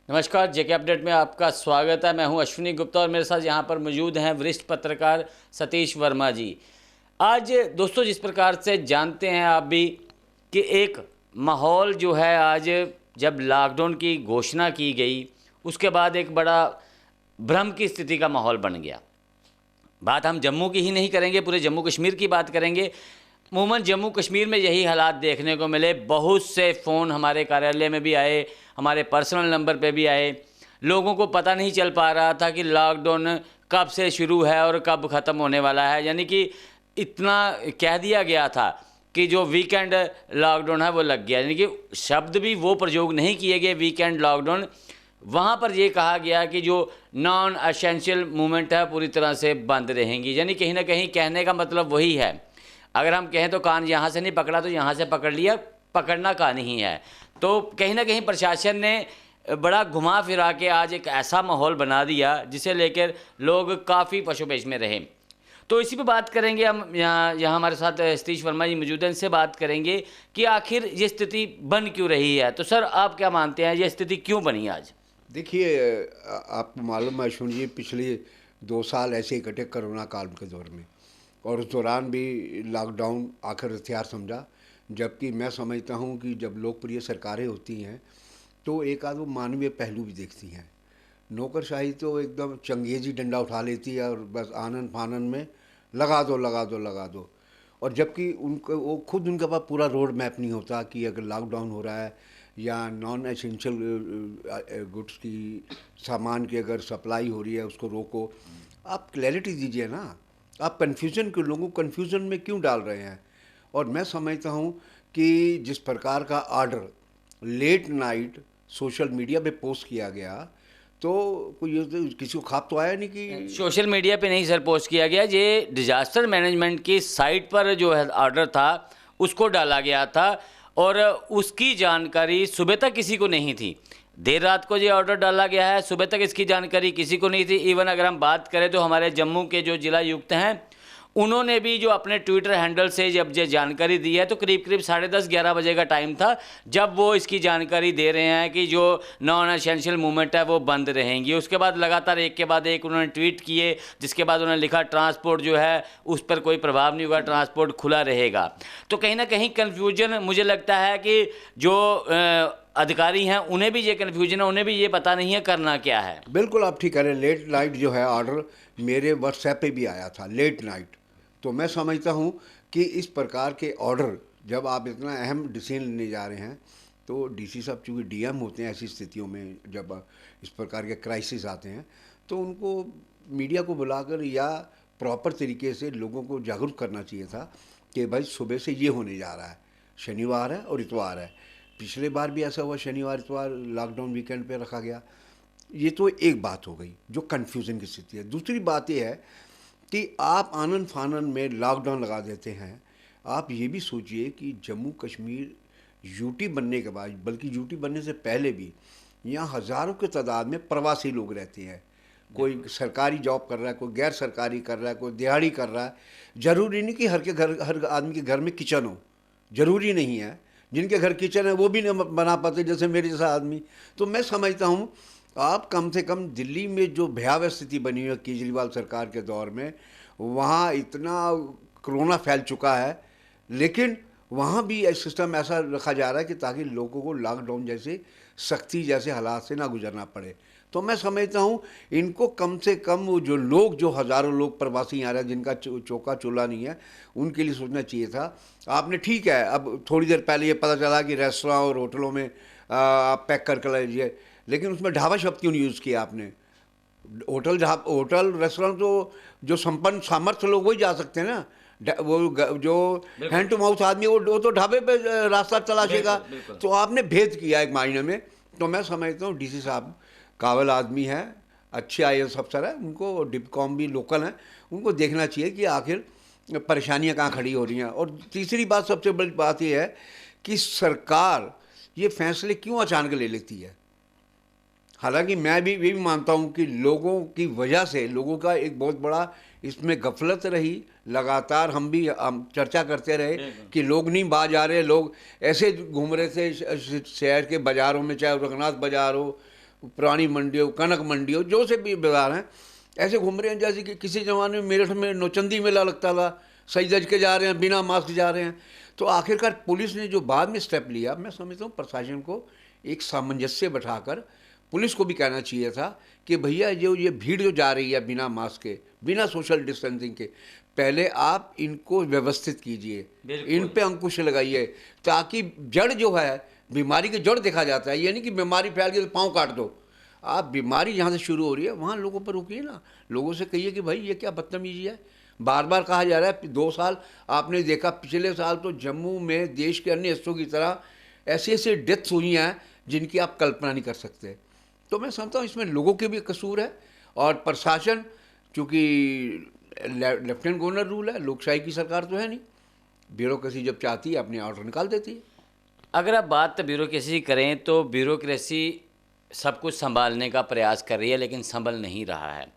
नमस्कार, जेके अपडेट में आपका स्वागत है। मैं हूं अश्विनी गुप्ता और मेरे साथ यहां पर मौजूद हैं वरिष्ठ पत्रकार सतीश वर्मा जी। आज दोस्तों, जिस प्रकार से जानते हैं आप भी कि एक माहौल जो है, आज जब लॉकडाउन की घोषणा की गई उसके बाद एक बड़ा भ्रम की स्थिति का माहौल बन गया। बात हम जम्मू की ही नहीं करेंगे, पूरे जम्मू कश्मीर की बात करेंगे। अमूमन जम्मू कश्मीर में यही हालात देखने को मिले। बहुत से फ़ोन हमारे कार्यालय में भी आए, हमारे पर्सनल नंबर पे भी आए। लोगों को पता नहीं चल पा रहा था कि लॉकडाउन कब से शुरू है और कब ख़त्म होने वाला है। यानी कि इतना कह दिया गया था कि जो वीकेंड लॉकडाउन है वो लग गया, यानी कि शब्द भी वो प्रयोग नहीं किए गए वीकेंड लॉकडाउन। वहाँ पर ये कहा गया कि जो नॉन एसेंशियल मूवमेंट है पूरी तरह से बंद रहेंगी। यानी कहीं ना कहीं कहने का मतलब वही है, अगर हम कहें तो कान यहाँ से नहीं पकड़ा तो यहाँ से पकड़ लिया, पकड़ना कान ही है। तो कहीं ना कहीं प्रशासन ने बड़ा घुमा फिरा के आज एक ऐसा माहौल बना दिया जिसे लेकर लोग काफ़ी पशुपेश में रहे। तो इसी पे बात करेंगे हम। यहाँ हमारे साथ सतीश वर्मा जी मौजूद हैं, इनसे बात करेंगे कि आखिर ये स्थिति बन क्यों रही है। तो सर, आप क्या मानते हैं, ये स्थिति क्यों बनी आज? देखिए, आपको मालूम है अश्विन जी, पिछले 2 साल ऐसे ही कटे कोरोना काल के दौर में, और उस दौरान भी लॉकडाउन आखिर हथियार समझा। जबकि मैं समझता हूँ कि जब लोकप्रिय सरकारें होती हैं तो एक आध वो मानवीय पहलू भी देखती हैं। नौकरशाही तो एकदम चंगेजी डंडा उठा लेती है और बस आनन फानन में लगा दो लगा दो लगा दो। और जबकि उनको वो खुद उनके पास पूरा रोड मैप नहीं होता कि अगर लॉकडाउन हो रहा है या नॉन एसेंशियल गुड्स की सामान की अगर सप्लाई हो रही है उसको रोको। आप क्लैरिटी दीजिए ना। आप कन्फ्यूज़न के लोगों को कन्फ्यूज़न में क्यों डाल रहे हैं? और मैं समझता हूँ कि जिस प्रकार का order late night social media पे पोस्ट किया गया, तो कोई ये तो किसी को खाप तो आया नहीं कि सोशल मीडिया पे नहीं सर पोस्ट किया गया, ये डिजास्टर मैनेजमेंट की साइट पर जो है ऑर्डर था उसको डाला गया था और उसकी जानकारी सुबह तक किसी को नहीं थी। देर रात को ये ऑर्डर डाला गया है, सुबह तक इसकी जानकारी किसी को नहीं थी। इवन अगर हम बात करें तो हमारे जम्मू के जो जिला युक्त हैं उन्होंने भी जो अपने ट्विटर हैंडल से जब ये जानकारी दी है तो करीब करीब 10:30-11 बजे का टाइम था जब वो इसकी जानकारी दे रहे हैं कि जो नॉन एसेंशियल मूवमेंट है वो बंद रहेंगी। उसके बाद लगातार एक के बाद एक उन्होंने ट्वीट किए, जिसके बाद उन्होंने लिखा ट्रांसपोर्ट जो है उस पर कोई प्रभाव नहीं होगा, ट्रांसपोर्ट खुला रहेगा। तो कहीं ना कहीं कन्फ्यूजन मुझे लगता है कि जो अधिकारी हैं उन्हें भी ये कन्फ्यूजन है, उन्हें भी ये पता नहीं है करना क्या है। बिल्कुल आप ठीक कह रहे हैं। लेट नाइट जो है ऑर्डर मेरे व्हाट्सएप पे भी आया था, लेट नाइट। तो मैं समझता हूँ कि इस प्रकार के ऑर्डर जब आप इतना अहम डिसीजन लेने जा रहे हैं तो डीसी साहब चूँकि डीएम होते हैं, ऐसी स्थितियों में जब इस प्रकार के क्राइसिस आते हैं तो उनको मीडिया को बुलाकर या प्रॉपर तरीके से लोगों को जागरूक करना चाहिए था कि भाई सुबह से ये होने जा रहा है, शनिवार है और इतवार है। पिछले बार भी ऐसा हुआ, शनिवार इतवार लॉकडाउन वीकेंड पे रखा गया। ये तो एक बात हो गई जो कन्फ्यूज़न की स्थिति है। दूसरी बात ये है कि आप आनन फानन में लॉकडाउन लगा देते हैं। आप ये भी सोचिए कि जम्मू कश्मीर यूटी बनने के बाद, बल्कि यूटी बनने से पहले भी, यहाँ हज़ारों के तादाद में प्रवासी लोग रहते हैं। कोई सरकारी जॉब कर रहा है, कोई गैर सरकारी कर रहा है, कोई दिहाड़ी कर रहा है। ज़रूरी नहीं कि हर आदमी के घर में किचन हो, ज़रूरी नहीं है। जिनके घर किचन है वो भी नहीं बना पाते, जैसे मेरे जैसा आदमी। तो मैं समझता हूँ आप कम से कम दिल्ली में जो भयावह स्थिति बनी हुई है केजरीवाल सरकार के दौर में, वहाँ इतना कोरोना फैल चुका है, लेकिन वहाँ भी सिस्टम ऐसा रखा जा रहा है कि ताकि लोगों को लॉकडाउन जैसे सख्ती जैसे हालात से ना गुजरना पड़े। तो मैं समझता हूँ इनको कम से कम वो जो लोग, जो हज़ारों लोग प्रवासी आ रहे हैं जिनका चौका चूल्हा नहीं है, उनके लिए सोचना चाहिए था। आपने ठीक है, अब थोड़ी देर पहले ये पता चला कि रेस्टोरेंट और होटलों में आप पैक कर लीजिए, लेकिन उसमें ढाबा शब्द क्यों नहीं यूज़ किया आपने? होटल रेस्टोरेंट तो जो संपन्न सामर्थ्य लोग वही जा सकते हैं ना। जो हैंड टू माउथ आदमी वो तो ढाबे पे रास्ता तलाशेगा। तो आपने भेद किया एक मायने में। तो मैं समझता हूँ डीसी साहब काबिल आदमी है, अच्छे आईएएस अफसर है, उनको डिपकॉम भी लोकल है, उनको देखना चाहिए कि आखिर परेशानियाँ कहाँ खड़ी हो रही हैं। और तीसरी बात, सबसे बड़ी बात यह है कि सरकार ये फैसले क्यों अचानक ले लेती है। हालांकि मैं भी ये भी मानता हूँ कि लोगों की वजह से लोगों का एक बहुत बड़ा इसमें गफलत रही। लगातार हम चर्चा करते रहे कि लोग नहीं बाज आ रहे, लोग ऐसे घूम रहे थे शहर के बाज़ारों में, चाहे रघुनाथ बाज़ार हो, पुरानी मंडी हो, कनक मंडी हो, जो से भी बाजार हैं, ऐसे घूम रहे हैं जैसे कि किसी ज़माने में मेरठ में नौचंदी मेला लगता था, सही जज के जा रहे हैं, बिना मास्क जा रहे हैं। तो आखिरकार पुलिस ने जो बाद में स्टेप लिया, मैं समझता हूँ प्रशासन को एक सामंजस्य बैठाकर पुलिस को भी कहना चाहिए था कि भैया जो ये भीड़ जो जा रही है बिना मास्क के, बिना सोशल डिस्टेंसिंग के, पहले आप इनको व्यवस्थित कीजिए, इन पे अंकुश लगाइए, ताकि जड़ जो है, बीमारी की जड़ देखा जाता है। ये नहीं कि बीमारी फैल गई तो पाँव काट दो। आप बीमारी जहाँ से शुरू हो रही है वहाँ लोगों पर रुकिए ना, लोगों से कहिए कि भाई ये क्या बदतमीजी है। बार बार कहा जा रहा है 2 साल आपने देखा, पिछले साल तो जम्मू में देश के अन्य हिस्सों की तरह ऐसी ऐसी डेथ्स हुई हैं जिनकी आप कल्पना नहीं कर सकते। तो मैं समझता हूँ इसमें लोगों के भी कसूर है, और प्रशासन, चूँकि लेफ्टिनेंट गवर्नर रूल है, लोकशाही की सरकार तो है नहीं, ब्यूरोक्रेसी जब चाहती है अपने ऑर्डर निकाल देती है। अगर आप बात ब्यूरोक्रेसी करें तो ब्यूरोक्रेसी सब कुछ संभालने का प्रयास कर रही है, लेकिन संभल नहीं रहा है।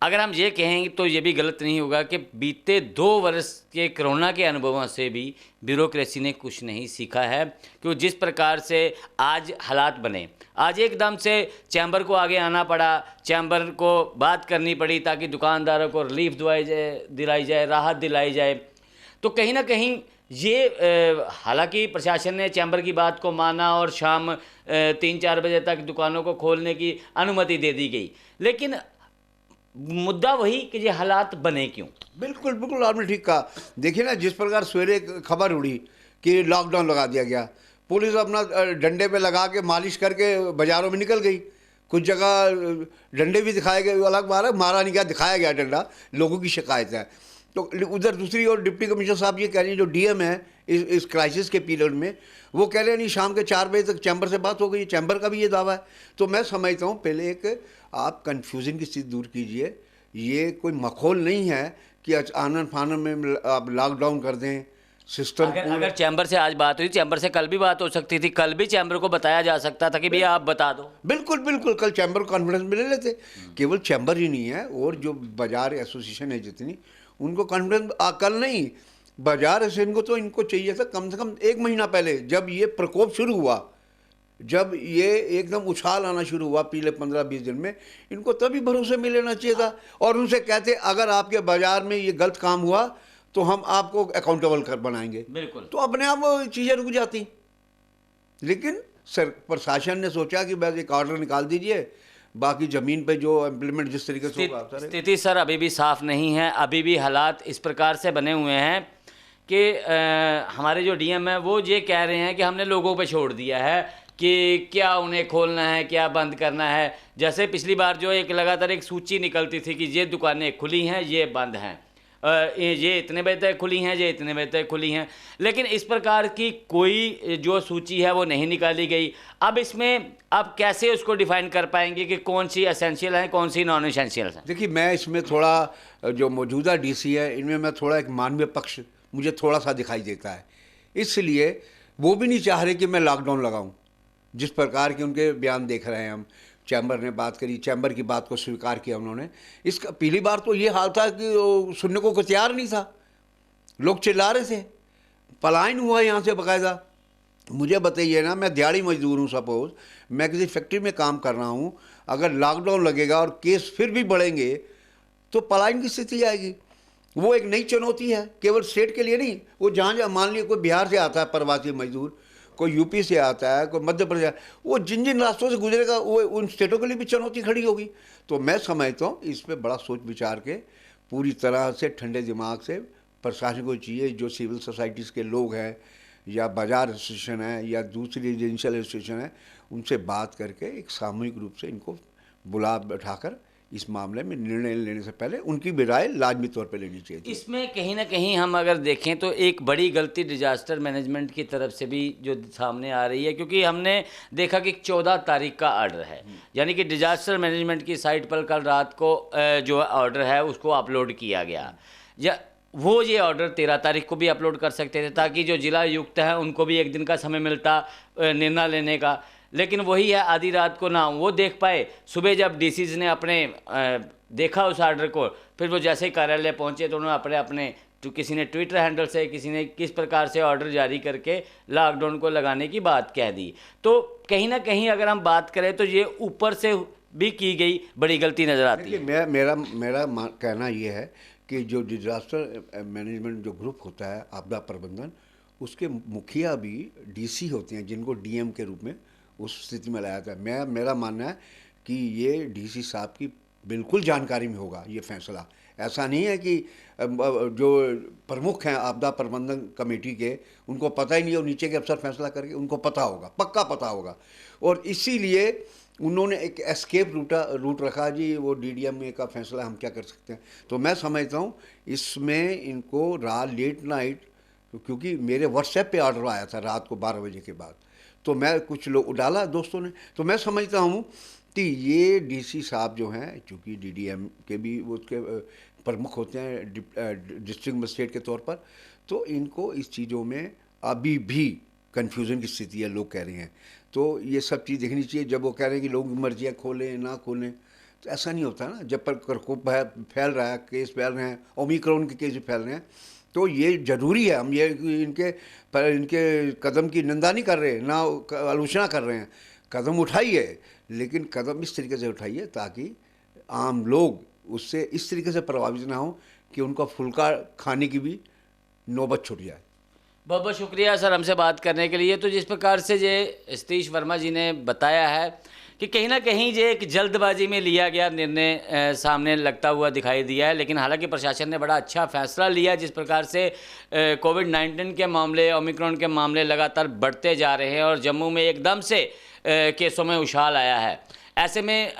अगर हम ये कहेंगे तो ये भी गलत नहीं होगा कि बीते 2 वर्ष के कोरोना के अनुभवों से भी ब्यूरोक्रेसी ने कुछ नहीं सीखा है, क्योंकि जिस प्रकार से आज हालात बने, आज एकदम से चैम्बर को आगे आना पड़ा, चैम्बर को बात करनी पड़ी ताकि दुकानदारों को रिलीफ दिलाई जाए, राहत दिलाई जाए। तो कहीं ना कहीं ये हालांकि प्रशासन ने चैम्बर की बात को माना और शाम 3-4 बजे तक दुकानों को खोलने की अनुमति दे दी गई, लेकिन मुद्दा वही कि ये हालात बने क्यों। बिल्कुल बिल्कुल, आपने ठीक कहा। देखिए ना, जिस प्रकार सवेरे खबर उड़ी कि लॉकडाउन लगा दिया गया, पुलिस अपना डंडे पे लगा के मालिश करके बाज़ारों में निकल गई। कुछ जगह डंडे भी दिखाए गए, अलग बात है, मारा नहीं गया, दिखाया गया डंडा, लोगों की शिकायत है। तो उधर दूसरी ओर डिप्टी कमिश्नर साहब ये कह रहे हैं, जो डीएम है इस क्राइसिस के पीरियड में, वो कह रहे हैं नहीं शाम के 4 बजे तक चैम्बर से बात हो गई। चैम्बर का भी ये दावा है। तो मैं समझता हूँ पहले एक आप कन्फ्यूज़न की स्थिति दूर कीजिए। ये कोई मखौल नहीं है कि आनन फानन में आप लॉकडाउन कर दें सिस्टम। अगर चैम्बर से आज बात हुई, चैम्बर से कल भी बात हो सकती थी, कल भी चैम्बर को बताया जा सकता था कि भैया आप बता दो। बिल्कुल बिल्कुल, कल चैम्बर को कॉन्फिडेंस में ले लेते। केवल चैम्बर ही नहीं है, और जो बाजार एसोसिएशन है जितनी, उनको कॉन्फिडेंस कल नहीं, बाजार एसोसिएशन को तो इनको चाहिए था कम से कम 1 महीना पहले, जब ये प्रकोप शुरू हुआ, जब ये एकदम उछाल आना शुरू हुआ पिछले 15-20 दिन में, इनको तभी भरोसे में लेना चाहिए था और उनसे कहते अगर आपके बाजार में ये गलत काम हुआ तो हम आपको अकाउंटेबल कर बनाएंगे। बिल्कुल, तो अपने आप चीज़ें रुक जाती। लेकिन प्रशासन ने सोचा कि बस एक ऑर्डर निकाल दीजिए, बाकी ज़मीन पे जो इम्प्लीमेंट जिस तरीके से होगा। स्थिति सर अभी भी साफ नहीं है। अभी भी हालात इस प्रकार से बने हुए हैं कि हमारे जो डीएम है वो ये कह रहे हैं कि हमने लोगों पे छोड़ दिया है कि क्या उन्हें खोलना है, क्या बंद करना है। जैसे पिछली बार जो एक लगातार एक सूची निकलती थी कि ये दुकानें खुली हैं, ये बंद हैं, ये इतने बजे तक खुली हैं, ये इतने बजे तक खुली हैं, लेकिन इस प्रकार की कोई जो सूची है वो नहीं निकाली गई। अब इसमें आप कैसे उसको डिफाइन कर पाएंगे कि कौन सी एसेंशियल है, कौन सी नॉन एसेंशियल है? देखिए, मैं इसमें थोड़ा जो मौजूदा डीसी है, इनमें मैं थोड़ा एक मानवीय पक्ष मुझे थोड़ा सा दिखाई देता है। इसलिए वो भी नहीं चाह रहे कि मैं लॉकडाउन लगाऊं। जिस प्रकार के उनके बयान देख रहे हैं हम, चैम्बर ने बात करी, चैम्बर की बात को स्वीकार किया उन्होंने। इसका पहली बार तो ये हाल था कि वो सुनने को तैयार नहीं था, लोग चिल्ला रहे थे, पलायन हुआ यहाँ से बाकायदा। मुझे बताइए ना, मैं दिहाड़ी मजदूर हूँ, सपोज मैं किसी फैक्ट्री में काम कर रहा हूँ, अगर लॉकडाउन लगेगा और केस फिर भी बढ़ेंगे तो पलायन की स्थिति आएगी। वो एक नई चुनौती है, केवल स्टेट के लिए नहीं। वो जहाँ मान लीजिए कोई बिहार से आता है प्रवासी मजदूर, कोई यूपी से आता है, कोई मध्य प्रदेश, वो जिन जिन रास्तों से गुजरेगा वो उन स्टेटों के लिए भी चुनौती खड़ी होगी। तो मैं समझता हूँ इस पर बड़ा सोच विचार के पूरी तरह से ठंडे दिमाग से प्रशासन को चाहिए, जो सिविल सोसाइटीज़ के लोग हैं या बाजार एसोसिएशन है या दूसरी रेजिडेंशियल एसोसिएशन है, उनसे बात करके एक सामूहिक रूप से इनको बुला बैठाकर इस मामले में निर्णय लेने से पहले उनकी भी राय लाजमी तौर पे लेनी चाहिए। इसमें कहीं ना कहीं हम अगर देखें तो एक बड़ी गलती डिजास्टर मैनेजमेंट की तरफ से भी जो सामने आ रही है, क्योंकि हमने देखा कि 14 तारीख का ऑर्डर है, यानी कि डिजास्टर मैनेजमेंट की साइट पर कल रात को जो ऑर्डर है उसको अपलोड किया गया, या वो ये ऑर्डर 13 तारीख को भी अपलोड कर सकते थे ताकि जो जिला आयुक्त हैं उनको भी एक दिन का समय मिलता निर्णय लेने का। लेकिन वही है, आधी रात को ना वो देख पाए, सुबह जब डीसीज ने अपने देखा उस ऑर्डर को, फिर वो जैसे ही कार्यालय पहुंचे तो उन्होंने अपने अपने तो किसी ने ट्विटर हैंडल से, किसी ने किस प्रकार से ऑर्डर जारी करके लॉकडाउन को लगाने की बात कह दी। तो कहीं ना कहीं अगर हम बात करें तो ये ऊपर से भी की गई बड़ी गलती नज़र आती है। मेरा कहना ये है कि जो डिजास्टर मैनेजमेंट जो ग्रुप होता है, आपदा प्रबंधन, उसके मुखिया भी डीसी होते हैं, जिनको डीएम के रूप में उस स्थिति में लाया था। मेरा मानना है कि ये डीसी साहब की बिल्कुल जानकारी में होगा ये फैसला। ऐसा नहीं है कि जो प्रमुख हैं आपदा प्रबंधन कमेटी के, उनको पता ही नहीं है, और नीचे के अफसर फैसला करके उनको पता होगा, पक्का पता होगा। और इसीलिए उन्होंने एक एस्केप रूट रखा जी, वो डीडीएम का फैसला हम क्या कर सकते हैं। तो मैं समझता हूँ इसमें इनको लेट नाइट, क्योंकि मेरे व्हाट्सएप पे ऑर्डर आया था रात को 12 बजे के बाद, तो मैं कुछ लोग डाला दोस्तों ने, तो मैं समझता हूँ कि ये डीसी साहब जो हैं, चूँकि डीडीएम के भी उसके प्रमुख होते हैं डिस्ट्रिक्ट मजिस्ट्रेट के तौर पर, तो इनको इस चीज़ों में अभी भी कन्फ्यूज़न की स्थिति है, लोग कह रहे हैं। तो ये सब चीज़ देखनी चाहिए। जब वो कह रहे हैं कि लोग मर्जियाँ खोलें ना खोलें, तो ऐसा नहीं होता ना। जब प्रकोप फैल रहा है, केस फैल रहे हैं, ओमिक्रॉन के केस भी फैल रहे हैं, तो ये ज़रूरी है। हम ये इनके कदम की निंदा नहीं कर रहे, ना आलोचना कर रहे हैं। कदम उठाइए, लेकिन कदम इस तरीके से उठाइए ताकि आम लोग उससे इस तरीके से प्रभावित ना हो कि उनका फुल्का खाने की भी नौबत छूट जाए। बहुत बहुत शुक्रिया सर हमसे बात करने के लिए। तो जिस प्रकार से ये सतीश वर्मा जी ने बताया है कि कहीं ना कहीं ये एक जल्दबाजी में लिया गया निर्णय सामने लगता हुआ दिखाई दिया है, लेकिन हालांकि प्रशासन ने बड़ा अच्छा फैसला लिया। जिस प्रकार से कोविड-19 के मामले, ओमिक्रॉन के मामले लगातार बढ़ते जा रहे हैं और जम्मू में एकदम से केसों में उछाल आया है, ऐसे में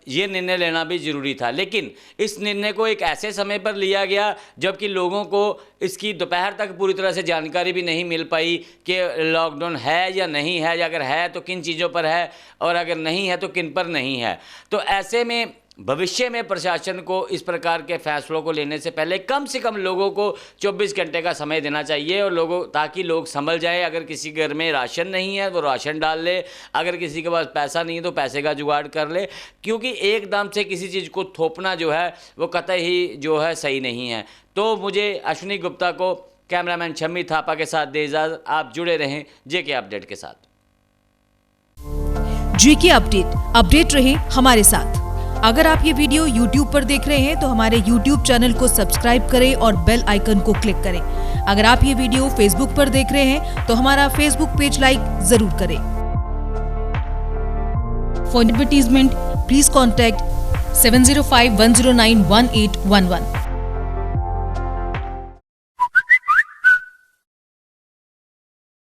ये निर्णय लेना भी ज़रूरी था। लेकिन इस निर्णय को एक ऐसे समय पर लिया गया जबकि लोगों को इसकी दोपहर तक पूरी तरह से जानकारी भी नहीं मिल पाई कि लॉकडाउन है या नहीं है, या अगर है तो किन चीज़ों पर है और अगर नहीं है तो किन पर नहीं है। तो ऐसे में भविष्य में प्रशासन को इस प्रकार के फैसलों को लेने से पहले कम से कम लोगों को 24 घंटे का समय देना चाहिए, और ताकि लोग समझ जाएं। अगर किसी घर में राशन नहीं है तो राशन डाल ले, अगर किसी के पास पैसा नहीं है तो पैसे का जुगाड़ कर ले, क्योंकि एकदम से किसी चीज़ को थोपना जो है वो कतई ही जो है सही नहीं है। तो मुझे अश्विनी गुप्ता को कैमरामैन शम्मी थापा के साथ दे इजाज़त। आप जुड़े रहें जेके अपडेट के साथ। जेके अपडेट रहे हमारे साथ। अगर आप ये वीडियो YouTube पर देख रहे हैं तो हमारे YouTube चैनल को सब्सक्राइब करें और बेल आइकन को क्लिक करें। अगर आप ये वीडियो Facebook पर देख रहे हैं तो हमारा Facebook पेज लाइक जरूर करें। For advertisement please contact 7051091811।